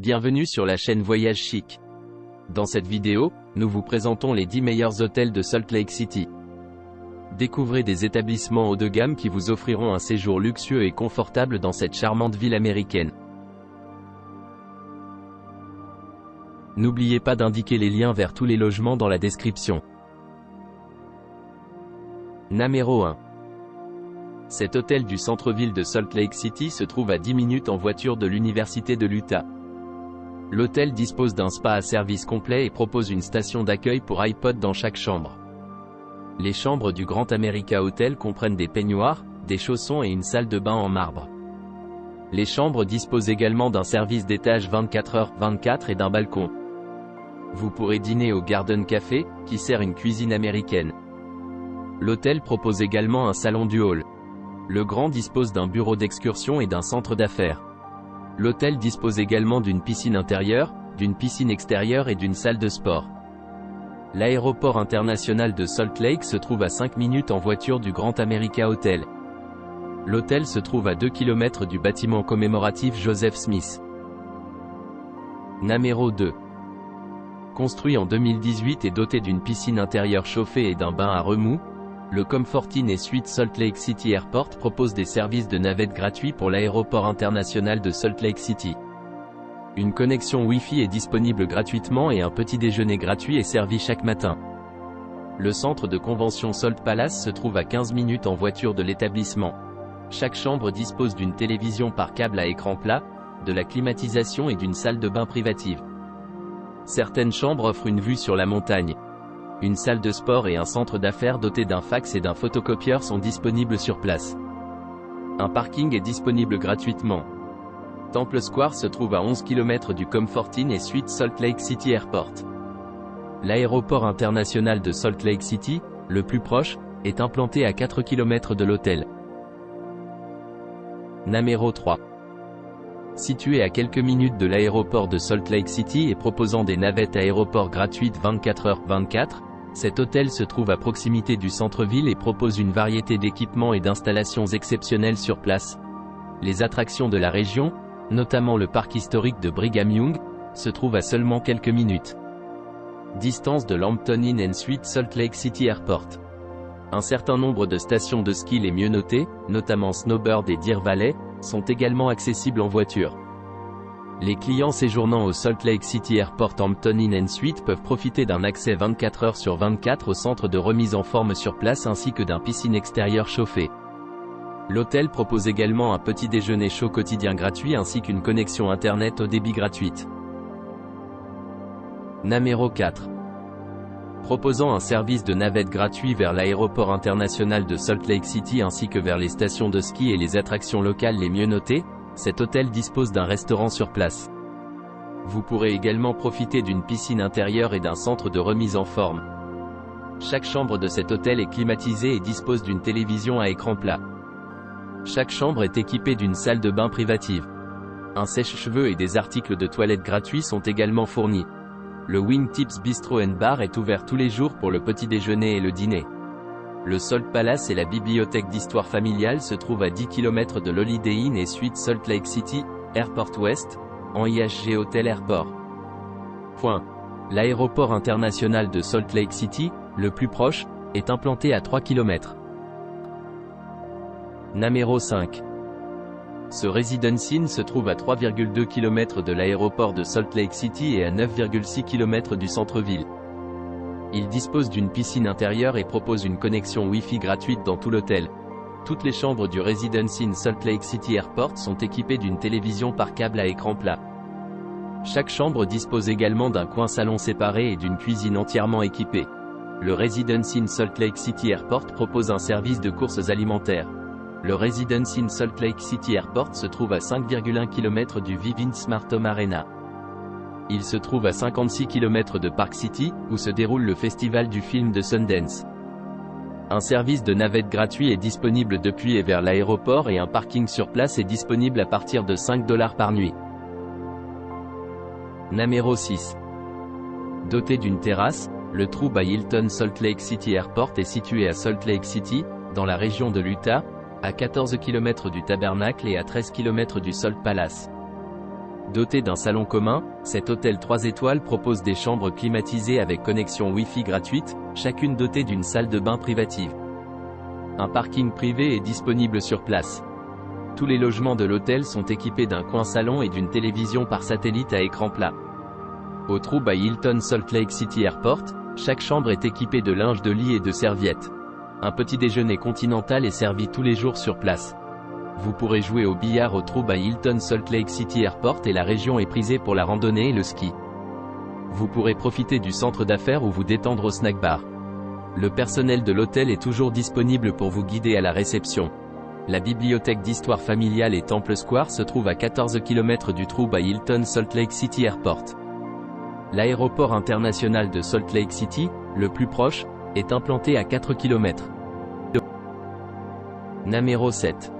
Bienvenue sur la chaîne Voyage Chic. Dans cette vidéo, nous vous présentons les 10 meilleurs hôtels de Salt Lake City. Découvrez des établissements haut de gamme qui vous offriront un séjour luxueux et confortable dans cette charmante ville américaine. N'oubliez pas d'indiquer les liens vers tous les logements dans la description. Numéro 1. Cet hôtel du centre-ville de Salt Lake City se trouve à 10 minutes en voiture de l'Université de l'Utah. L'hôtel dispose d'un spa à service complet et propose une station d'accueil pour iPod dans chaque chambre. Les chambres du Grand America Hotel comprennent des peignoirs, des chaussons et une salle de bain en marbre. Les chambres disposent également d'un service d'étage 24h/24 et d'un balcon. Vous pourrez dîner au Garden Café, qui sert une cuisine américaine. L'hôtel propose également un salon du hall. Le Grand dispose d'un bureau d'excursion et d'un centre d'affaires. L'hôtel dispose également d'une piscine intérieure, d'une piscine extérieure et d'une salle de sport. L'aéroport international de Salt Lake se trouve à 5 minutes en voiture du Grand America Hotel. L'hôtel se trouve à 2 km du bâtiment commémoratif Joseph Smith. Numéro 2. Construit en 2018 et doté d'une piscine intérieure chauffée et d'un bain à remous, le Comfort Inn et Suites Salt Lake City Airport propose des services de navette gratuits pour l'aéroport international de Salt Lake City. Une connexion Wi-Fi est disponible gratuitement et un petit déjeuner gratuit est servi chaque matin. Le centre de convention Salt Palace se trouve à 15 minutes en voiture de l'établissement. Chaque chambre dispose d'une télévision par câble à écran plat, de la climatisation et d'une salle de bain privative. Certaines chambres offrent une vue sur la montagne. Une salle de sport et un centre d'affaires doté d'un fax et d'un photocopieur sont disponibles sur place. Un parking est disponible gratuitement. Temple Square se trouve à 11 km du Comfort Inn et Suites Salt Lake City Airport. L'aéroport international de Salt Lake City, le plus proche, est implanté à 4 km de l'hôtel. Numéro 3. Situé à quelques minutes de l'aéroport de Salt Lake City et proposant des navettes aéroport gratuites 24h/24, cet hôtel se trouve à proximité du centre-ville et propose une variété d'équipements et d'installations exceptionnelles sur place. Les attractions de la région, notamment le parc historique de Brigham Young, se trouvent à seulement quelques minutes. Distance de l'Hampton Inn and Suites Salt Lake City Airport. Un certain nombre de stations de ski les mieux notées, notamment Snowbird et Deer Valley, sont également accessibles en voiture. Les clients séjournant au Salt Lake City Airport Hampton Inn and Suites peuvent profiter d'un accès 24h/24 au centre de remise en forme sur place ainsi que d'un piscine extérieure chauffée. L'hôtel propose également un petit déjeuner chaud quotidien gratuit ainsi qu'une connexion internet au débit gratuite. Numéro 4. Proposant un service de navette gratuit vers l'aéroport international de Salt Lake City ainsi que vers les stations de ski et les attractions locales les mieux notées, cet hôtel dispose d'un restaurant sur place. Vous pourrez également profiter d'une piscine intérieure et d'un centre de remise en forme. Chaque chambre de cet hôtel est climatisée et dispose d'une télévision à écran plat. Chaque chambre est équipée d'une salle de bain privative. Un sèche-cheveux et des articles de toilette gratuits sont également fournis. Le Wingtips Bistro & Bar est ouvert tous les jours pour le petit déjeuner et le dîner. Le Salt Palace et la bibliothèque d'histoire familiale se trouvent à 10 km de l'Holiday Inn et Suites Salt Lake City, Airport West, en IHG Hotel Airport. L'aéroport international de Salt Lake City, le plus proche, est implanté à 3 km. Numéro 5. Ce Residence Inn se trouve à 3,2 km de l'aéroport de Salt Lake City et à 9,6 km du centre-ville. Il dispose d'une piscine intérieure et propose une connexion Wi-Fi gratuite dans tout l'hôtel. Toutes les chambres du Residence Inn Salt Lake City Airport sont équipées d'une télévision par câble à écran plat. Chaque chambre dispose également d'un coin salon séparé et d'une cuisine entièrement équipée. Le Residence Inn Salt Lake City Airport propose un service de courses alimentaires. Le Residence Inn Salt Lake City Airport se trouve à 5,1 km du Vivint Smart Home Arena. Il se trouve à 56 km de Park City, où se déroule le festival du film de Sundance. Un service de navette gratuit est disponible depuis et vers l'aéroport et un parking sur place est disponible à partir de $5 par nuit. Numéro 6. Doté d'une terrasse, le True by Hilton Salt Lake City Airport est situé à Salt Lake City, dans la région de l'Utah, à 14 km du Tabernacle et à 13 km du Salt Palace. Doté d'un salon commun, cet hôtel 3 étoiles propose des chambres climatisées avec connexion Wi-Fi gratuite, chacune dotée d'une salle de bain privative. Un parking privé est disponible sur place. Tous les logements de l'hôtel sont équipés d'un coin salon et d'une télévision par satellite à écran plat. Au True by Hilton Salt Lake City Airport, chaque chambre est équipée de linge de lit et de serviettes. Un petit déjeuner continental est servi tous les jours sur place. Vous pourrez jouer au billard au True by Hilton Salt Lake City Airport et la région est prisée pour la randonnée et le ski. Vous pourrez profiter du centre d'affaires ou vous détendre au snack bar. Le personnel de l'hôtel est toujours disponible pour vous guider à la réception. La bibliothèque d'histoire familiale et Temple Square se trouve à 14 km du True by Hilton Salt Lake City Airport. L'aéroport international de Salt Lake City, le plus proche, est implanté à 4 km. Numéro 7.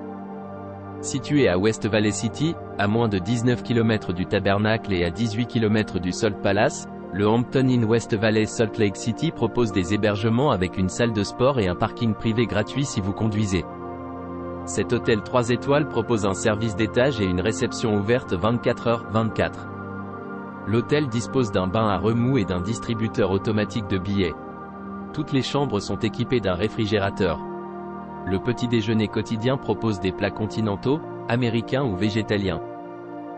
Situé à West Valley City, à moins de 19 km du Tabernacle et à 18 km du Salt Palace, le Hampton Inn West Valley Salt Lake City propose des hébergements avec une salle de sport et un parking privé gratuit si vous conduisez. Cet hôtel 3 étoiles propose un service d'étage et une réception ouverte 24h/24. L'hôtel dispose d'un bain à remous et d'un distributeur automatique de billets. Toutes les chambres sont équipées d'un réfrigérateur. Le petit déjeuner quotidien propose des plats continentaux, américains ou végétaliens.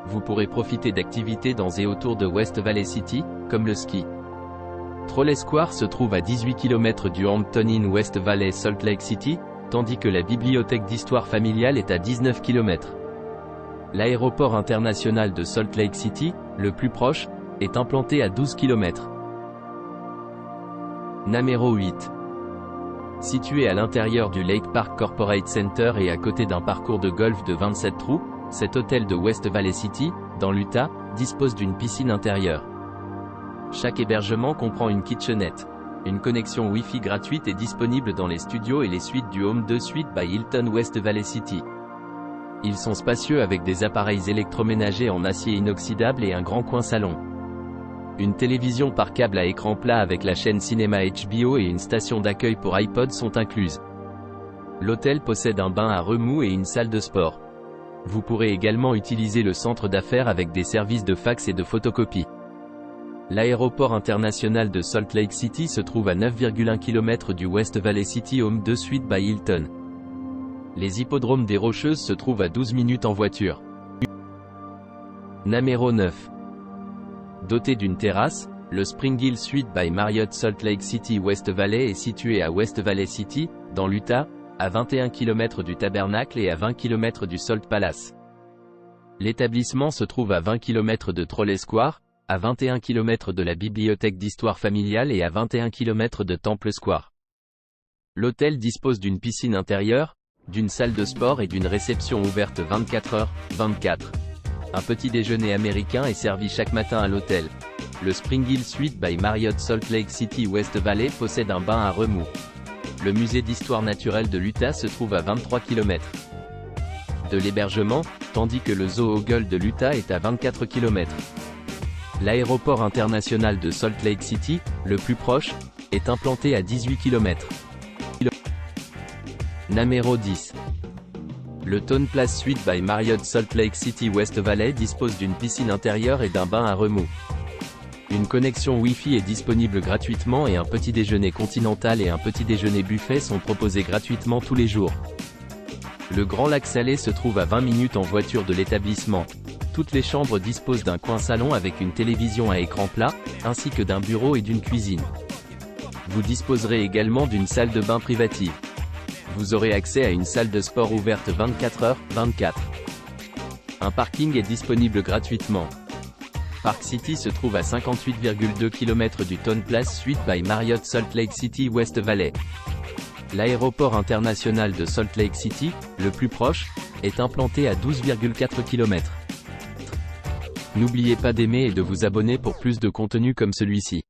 Vous pourrez profiter d'activités dans et autour de West Valley City, comme le ski. Trolley Square se trouve à 18 km du Hampton Inn West Valley Salt Lake City, tandis que la bibliothèque d'histoire familiale est à 19 km. L'aéroport international de Salt Lake City, le plus proche, est implanté à 12 km. Numéro 8. Situé à l'intérieur du Lake Park Corporate Center et à côté d'un parcours de golf de 27 trous, cet hôtel de West Valley City, dans l'Utah, dispose d'une piscine intérieure. Chaque hébergement comprend une kitchenette. Une connexion Wi-Fi gratuite est disponible dans les studios et les suites du Home 2 Suite by Hilton West Valley City. Ils sont spacieux avec des appareils électroménagers en acier inoxydable et un grand coin salon. Une télévision par câble à écran plat avec la chaîne cinéma HBO et une station d'accueil pour iPod sont incluses. L'hôtel possède un bain à remous et une salle de sport. Vous pourrez également utiliser le centre d'affaires avec des services de fax et de photocopie. L'aéroport international de Salt Lake City se trouve à 9,1 km du West Valley City Home 2 Suite by Hilton. Les hippodromes des Rocheuses se trouvent à 12 minutes en voiture. Numéro 9. Doté d'une terrasse, le Spring Hill Suite by Marriott Salt Lake City West Valley est situé à West Valley City, dans l'Utah, à 21 km du Tabernacle et à 20 km du Salt Palace. L'établissement se trouve à 20 km de Trolley Square, à 21 km de la bibliothèque d'histoire familiale et à 21 km de Temple Square. L'hôtel dispose d'une piscine intérieure, d'une salle de sport et d'une réception ouverte 24h/24. Un petit déjeuner américain est servi chaque matin à l'hôtel. Le Spring Hill Suite by Marriott Salt Lake City West Valley possède un bain à remous. Le musée d'histoire naturelle de l'Utah se trouve à 23 km de l'hébergement, tandis que le Zoo Ogle de l'Utah est à 24 km. L'aéroport international de Salt Lake City, le plus proche, est implanté à 18 km. Numéro 10. Le Tone Place Suite by Marriott Salt Lake City West Valley dispose d'une piscine intérieure et d'un bain à remous. Une connexion Wi-Fi est disponible gratuitement et un petit déjeuner continental et un petit déjeuner buffet sont proposés gratuitement tous les jours. Le Grand Lac Salé se trouve à 20 minutes en voiture de l'établissement. Toutes les chambres disposent d'un coin salon avec une télévision à écran plat, ainsi que d'un bureau et d'une cuisine. Vous disposerez également d'une salle de bain privative. Vous aurez accès à une salle de sport ouverte 24h/24. Un parking est disponible gratuitement. Park City se trouve à 58,2 km du Tone Place Suite by Marriott Salt Lake City West Valley. L'aéroport international de Salt Lake City, le plus proche, est implanté à 12,4 km. N'oubliez pas d'aimer et de vous abonner pour plus de contenu comme celui-ci.